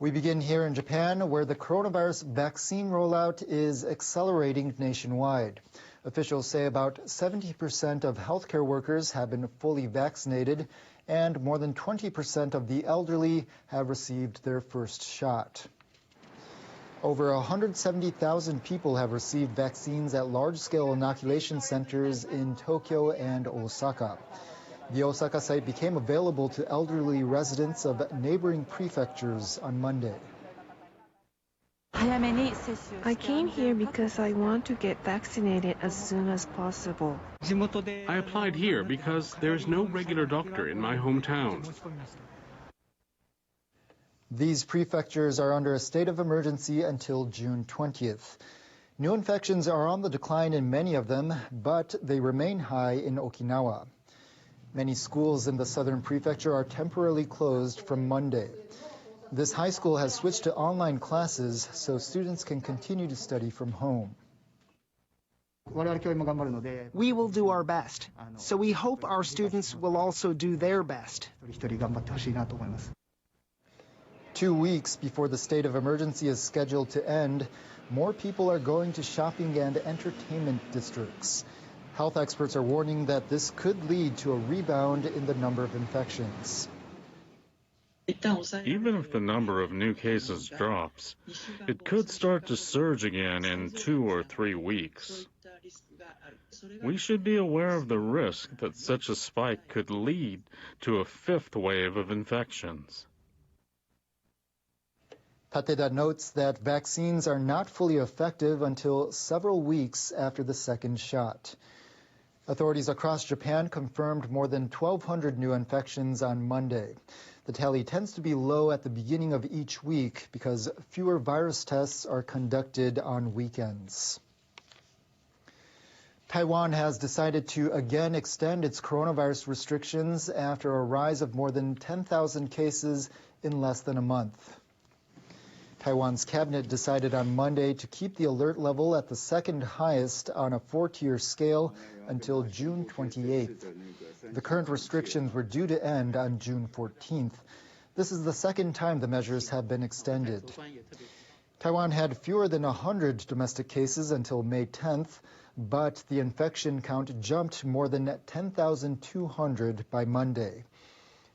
We begin here in Japan, where the coronavirus vaccine rollout is accelerating nationwide. Officials say about 70% of healthcare workers have been fully vaccinated, and more than 20% of the elderly have received their first shot. Over 170,000 people have received vaccines at large-scale inoculation centers in Tokyo and Osaka. The Osaka site became available to elderly residents of neighboring prefectures on Monday. I came here because I want to get vaccinated as soon as possible. I applied here because there's no regular doctor in my hometown. These prefectures are under a state of emergency until June 20th. New infections are on the decline in many of them, but they remain high in Okinawa. Many schools in the southern prefecture are temporarily closed from Monday. This high school has switched to online classes so students can continue to study from home. We will do our best, so we hope our students will also do their best. 2 weeks before the state of emergency is scheduled to end, more people are going to shopping and entertainment districts. Health experts are warning that this could lead to a rebound in the number of infections. Even if the number of new cases drops, it could start to surge again in 2 or 3 weeks. We should be aware of the risk that such a spike could lead to a 5th wave of infections. Takeda notes that vaccines are not fully effective until several weeks after the second shot. Authorities across Japan confirmed more than 1,200 new infections on Monday. The tally tends to be low at the beginning of each week because fewer virus tests are conducted on weekends. Taiwan has decided to again extend its coronavirus restrictions after a rise of more than 10,000 cases in less than a month. Taiwan's cabinet decided on Monday to keep the alert level at the second highest on a 4-tier scale until June 28th. The current restrictions were due to end on June 14th. This is the second time the measures have been extended. Taiwan had fewer than 100 domestic cases until May 10th, but the infection count jumped more than 10,200 by Monday.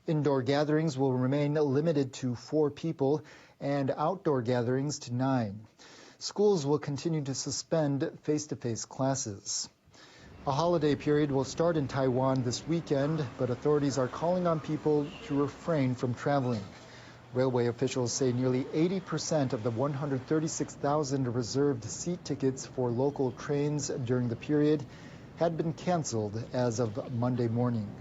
Indoor gatherings will remain limited to 4 people and outdoor gatherings to 9. Schools will continue to suspend face-to-face classes. A holiday period will start in Taiwan this weekend, but authorities are calling on people to refrain from traveling. Railway officials say nearly 80% of the 136,000 reserved seat tickets for local trains during the period had been canceled as of Monday morning.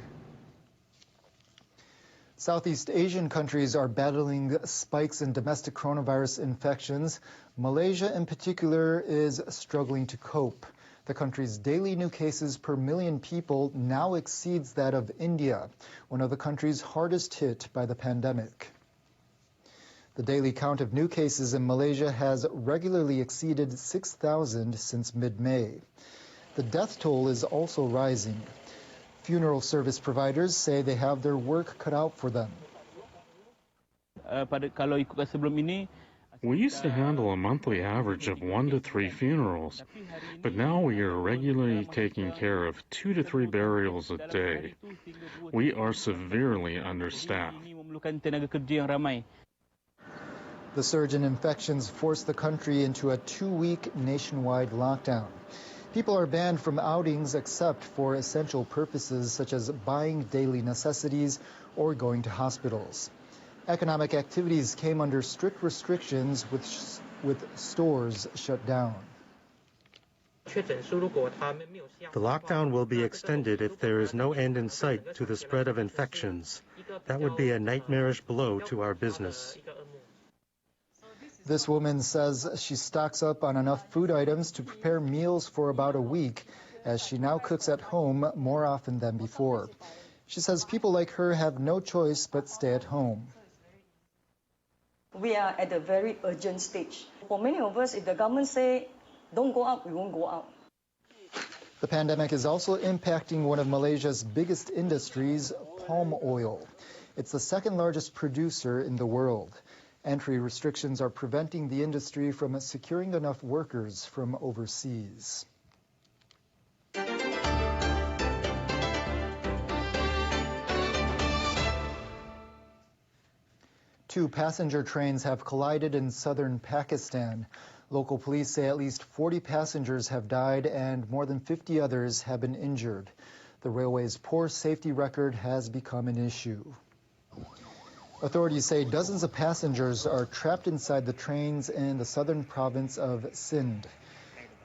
Southeast Asian countries are battling spikes in domestic coronavirus infections. Malaysia, in particular, is struggling to cope. The country's daily new cases per million people now exceeds that of India, one of the countries hardest hit by the pandemic. The daily count of new cases in Malaysia has regularly exceeded 6,000 since mid-May. The death toll is also rising. Funeral service providers say they have their work cut out for them. We used to handle a monthly average of 1 to 3 funerals, but now we are regularly taking care of 2 to 3 burials a day. We are severely understaffed. The surge in infections forced the country into a 2-week nationwide lockdown. People are banned from outings except for essential purposes such as buying daily necessities or going to hospitals. Economic activities came under strict restrictions with stores shut down. The lockdown will be extended if there is no end in sight to the spread of infections. That would be a nightmarish blow to our business. This woman says she stocks up on enough food items to prepare meals for about a week, as she now cooks at home more often than before. She says people like her have no choice but stay at home. We are at a very urgent stage. For many of us, if the government say, don't go out, we won't go out. The pandemic is also impacting one of Malaysia's biggest industries, palm oil. It's the second largest producer in the world. Entry restrictions are preventing the industry from securing enough workers from overseas. Two passenger trains have collided in southern Pakistan. Local police say at least 40 passengers have died and more than 50 others have been injured. The railway's poor safety record has become an issue. Authorities say dozens of passengers are trapped inside the trains in the southern province of Sindh.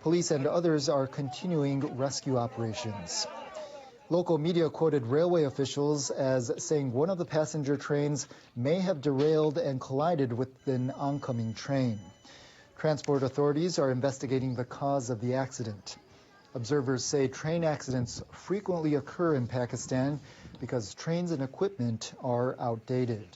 Police and others are continuing rescue operations. Local media quoted railway officials as saying one of the passenger trains may have derailed and collided with an oncoming train. Transport authorities are investigating the cause of the accident. Observers say train accidents frequently occur in Pakistan because trains and equipment are outdated.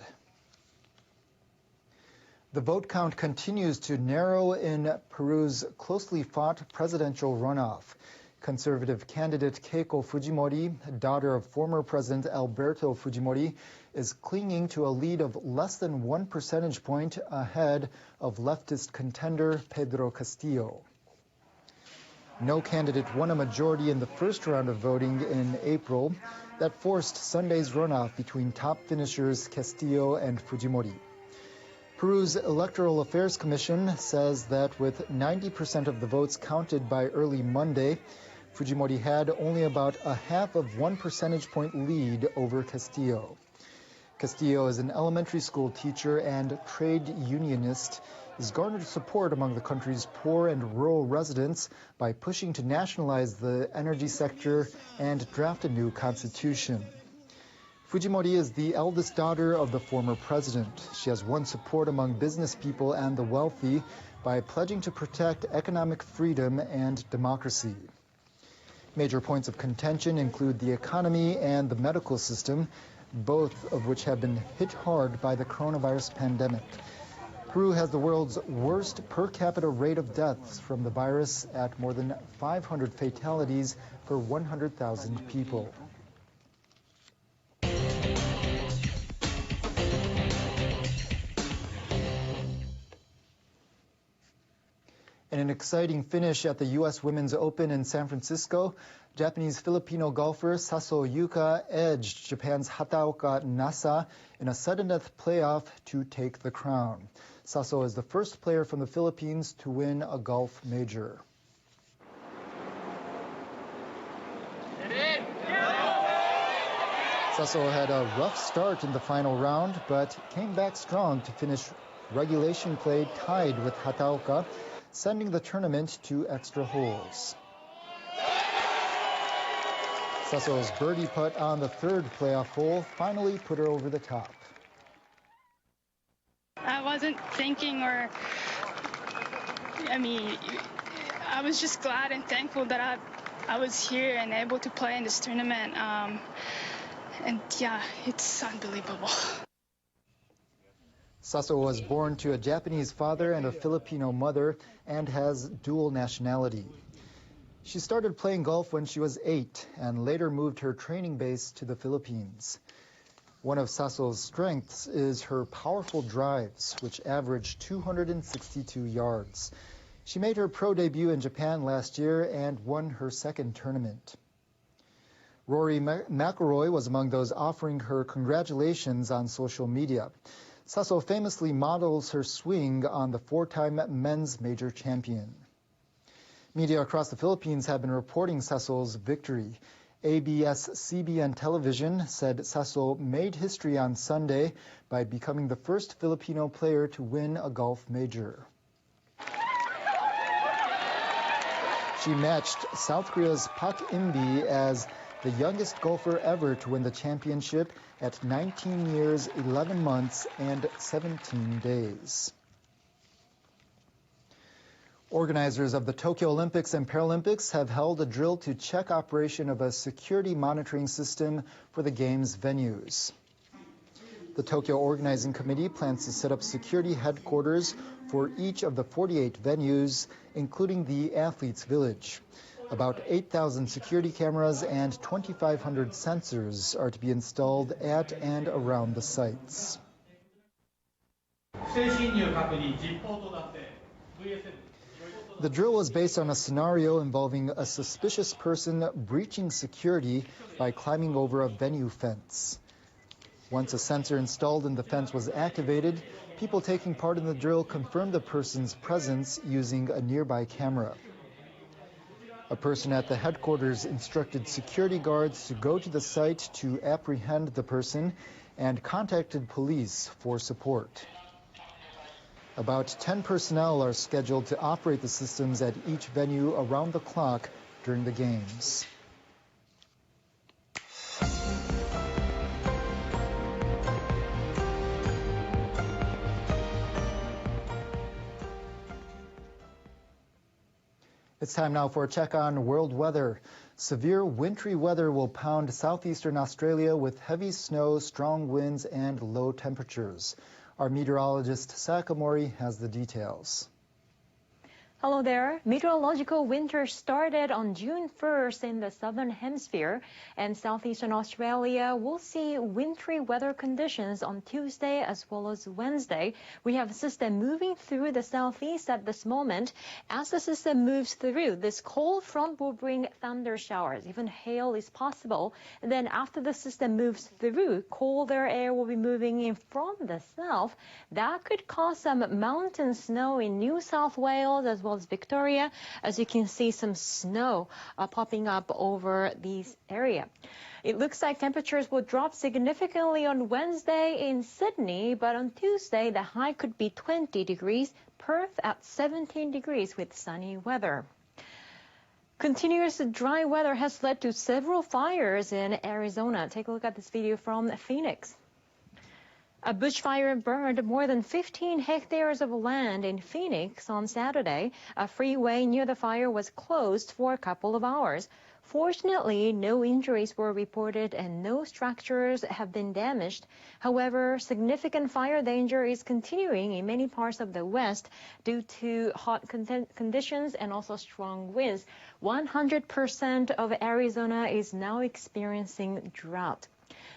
The vote count continues to narrow in Peru's closely fought presidential runoff. Conservative candidate Keiko Fujimori, daughter of former President Alberto Fujimori, is clinging to a lead of less than 1 percentage point ahead of leftist contender Pedro Castillo. No candidate won a majority in the first round of voting in April that forced Sunday's runoff between top finishers Castillo and Fujimori. Peru's Electoral Affairs Commission says that with 90% of the votes counted by early Monday, Fujimori had only about a half of 1 percentage point lead over Castillo. Castillo is an elementary school teacher and trade unionist. He's garnered support among the country's poor and rural residents by pushing to nationalize the energy sector and draft a new constitution. Fujimori is the eldest daughter of the former president. She has won support among business people and the wealthy by pledging to protect economic freedom and democracy. Major points of contention include the economy and the medical system, both of which have been hit hard by the coronavirus pandemic. Peru has the world's worst per capita rate of deaths from the virus at more than 500 fatalities per 100,000 people. In an exciting finish at the U.S. Women's Open in San Francisco, Japanese-Filipino golfer Saso Yuka edged Japan's Hataoka Nasa in a sudden-death playoff to take the crown. Saso is the first player from the Philippines to win a golf major. Saso had a rough start in the final round, but came back strong to finish regulation play tied with Hataoka, sending the tournament to extra holes. Saso's birdie putt on the third playoff hole finally put her over the top. I wasn't thinking I was just glad and thankful that I was here and able to play in this tournament. And yeah, it's unbelievable. Saso was born to a Japanese father and a Filipino mother and has dual nationality. She started playing golf when she was 8 and later moved her training base to the Philippines. One of Saso's strengths is her powerful drives, which average 262 yards. She made her pro debut in Japan last year and won her second tournament. Rory McIlroy was among those offering her congratulations on social media. Saso famously models her swing on the 4-time men's major champion. Media across the Philippines have been reporting Saso's victory. ABS-CBN television said Saso made history on Sunday by becoming the first Filipino player to win a golf major. She matched South Korea's Park In-bi as the youngest golfer ever to win the championship at 19 years, 11 months, and 17 days. Organizers of the Tokyo Olympics and Paralympics have held a drill to check operation of a security monitoring system for the Games venues. The Tokyo Organizing Committee plans to set up security headquarters for each of the 48 venues, including the Athletes' Village. About 8,000 security cameras and 2,500 sensors are to be installed at and around the sites. The drill was based on a scenario involving a suspicious person breaching security by climbing over a venue fence. Once a sensor installed in the fence was activated, people taking part in the drill confirmed the person's presence using a nearby camera. A person at the headquarters instructed security guards to go to the site to apprehend the person and contacted police for support. About 10 personnel are scheduled to operate the systems at each venue around the clock during the games. It's time now for a check on world weather. Severe wintry weather will pound southeastern Australia with heavy snow, strong winds, and low temperatures. Our meteorologist Sakamori has the details. Hello there. Meteorological winter started on June 1st in the southern hemisphere, and southeastern Australia will see wintry weather conditions on Tuesday as well as Wednesday. We have a system moving through the southeast at this moment. As the system moves through, this cold front will bring thunder showers. Even hail is possible. And then after the system moves through, colder air will be moving in from the south. That could cause some mountain snow in New South Wales as well as Victoria. As you can see, some snow popping up over this area. It looks like temperatures will drop significantly on Wednesday in Sydney, but on Tuesday the high could be 20 degrees, Perth at 17 degrees with sunny weather. Continuous dry weather has led to several fires in Arizona. Take a look at this video from Phoenix. A bushfire burned more than 15 hectares of land in Phoenix on Saturday. A freeway near the fire was closed for a couple of hours. Fortunately, no injuries were reported and no structures have been damaged. However, significant fire danger is continuing in many parts of the West due to hot conditions and also strong winds. 100% of Arizona is now experiencing drought.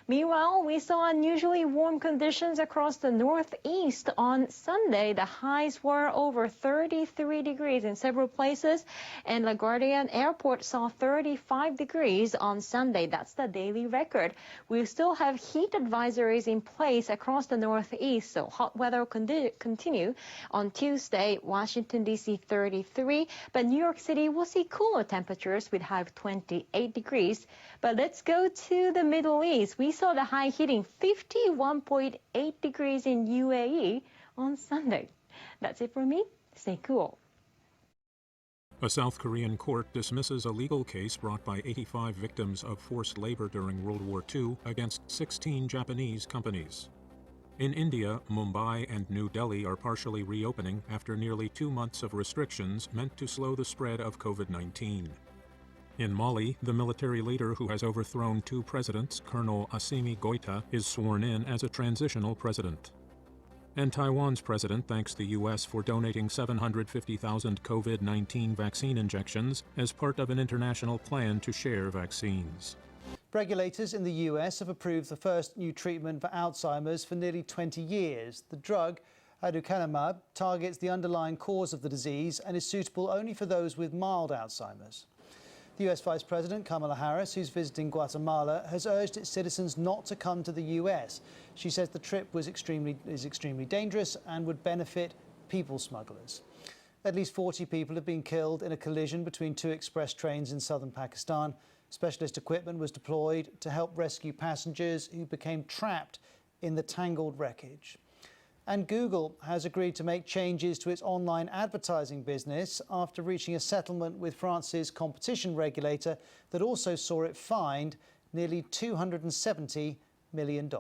Meanwhile, we saw unusually warm conditions across the northeast on Sunday. The highs were over 33 degrees in several places, and LaGuardia Airport saw 35 degrees on Sunday. That's the daily record. We still have heat advisories in place across the northeast, so hot weather continue. On Tuesday, Washington, D.C. 33, but New York City will see cooler temperatures with high of 28 degrees. But let's go to the Middle East. We saw the high hitting 51.8 degrees in UAE on Sunday. That's it for me. Stay cool. A South Korean court dismisses a legal case brought by 85 victims of forced labor during World War II against 16 Japanese companies. In India, Mumbai and New Delhi are partially reopening after nearly 2 months of restrictions meant to slow the spread of COVID-19. In Mali, the military leader who has overthrown 2 presidents, Colonel Assimi Goïta, is sworn in as a transitional president. And Taiwan's president thanks the U.S. for donating 750,000 COVID-19 vaccine injections as part of an international plan to share vaccines. Regulators in the U.S. have approved the first new treatment for Alzheimer's for nearly 20 years. The drug, aducanumab, targets the underlying cause of the disease and is suitable only for those with mild Alzheimer's. The U.S. Vice President Kamala Harris, who's visiting Guatemala, has urged its citizens not to come to the U.S. She says the trip is extremely dangerous and would benefit people smugglers. At least 40 people have been killed in a collision between 2 express trains in southern Pakistan. Specialist equipment was deployed to help rescue passengers who became trapped in the tangled wreckage. And Google has agreed to make changes to its online advertising business after reaching a settlement with France's competition regulator that also saw it fined nearly $270 million.